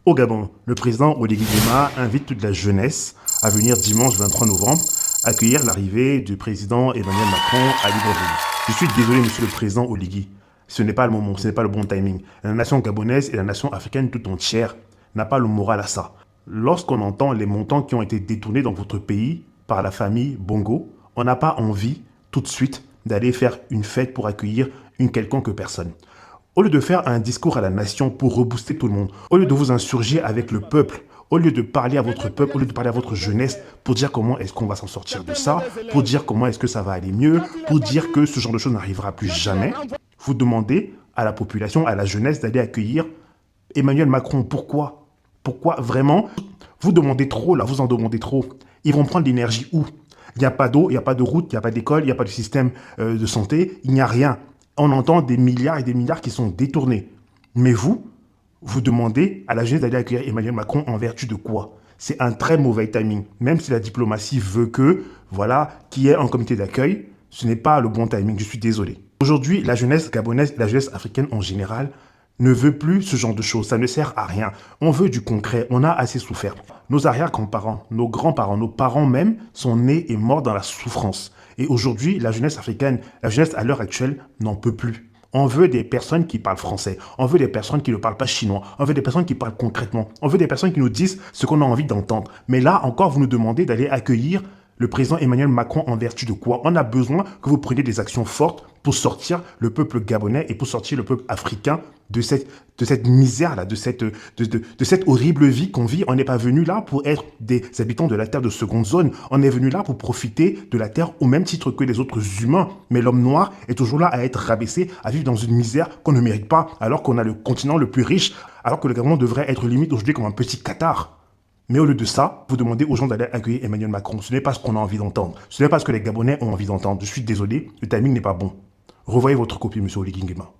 Au Gabon, le président Oligui Nguema invite toute la jeunesse à venir dimanche 23 novembre accueillir l'arrivée du président Emmanuel Macron à Libreville. Je suis désolé, monsieur le président Oligui, ce n'est pas le moment, ce n'est pas le bon timing. La nation gabonaise et la nation africaine tout entière n'a pas le moral à ça. Lorsqu'on entend les montants qui ont été détournés dans votre pays par la famille Bongo, on n'a pas envie tout de suite d'aller faire une fête pour accueillir une quelconque personne. Au lieu de faire un discours à la nation pour rebooster tout le monde, au lieu de vous insurger avec le peuple, au lieu de parler à votre peuple, au lieu de parler à votre jeunesse pour dire comment est-ce qu'on va s'en sortir de ça, pour dire comment est-ce que ça va aller mieux, pour dire que ce genre de choses n'arrivera plus jamais, vous demandez à la population, à la jeunesse d'aller accueillir Emmanuel Macron. Pourquoi? Pourquoi vraiment? Vous demandez trop là, vous en demandez trop. Ils vont prendre l'énergie où? Il n'y a pas d'eau, il n'y a pas de route, il n'y a pas d'école, il n'y a pas de système de santé, il n'y a rien. On entend des milliards et des milliards qui sont détournés. Mais vous demandez à la jeunesse d'aller accueillir Emmanuel Macron en vertu de quoi? C'est un très mauvais timing. Même si la diplomatie veut que, voilà, qu'il y ait un comité d'accueil, ce n'est pas le bon timing, je suis désolé. Aujourd'hui, la jeunesse gabonaise et la jeunesse africaine en général ne veut plus ce genre de choses, ça ne sert à rien. On veut du concret, on a assez souffert. Nos arrière-grands-parents, nos grands-parents, nos parents même sont nés et morts dans la souffrance. Et aujourd'hui, la jeunesse africaine, la jeunesse à l'heure actuelle n'en peut plus. On veut des personnes qui parlent français, on veut des personnes qui ne parlent pas chinois, on veut des personnes qui parlent concrètement, on veut des personnes qui nous disent ce qu'on a envie d'entendre. Mais là encore, vous nous demandez d'aller accueillir le président Emmanuel Macron en vertu de quoi? On a besoin que vous preniez des actions fortes pour sortir le peuple gabonais et pour sortir le peuple africain de cette misère-là, de cette horrible vie qu'on vit. On n'est pas venu là pour être des habitants de la terre de seconde zone. On est venu là pour profiter de la terre au même titre que les autres humains. Mais l'homme noir est toujours là à être rabaissé, à vivre dans une misère qu'on ne mérite pas, alors qu'on a le continent le plus riche, alors que le Gabon devrait être limite aujourd'hui comme un petit Qatar. Mais au lieu de ça, vous demandez aux gens d'aller accueillir Emmanuel Macron. Ce n'est pas ce qu'on a envie d'entendre. Ce n'est pas ce que les Gabonais ont envie d'entendre. Je suis désolé, le timing n'est pas bon. Revoyez votre copie, monsieur Oligui Nguema.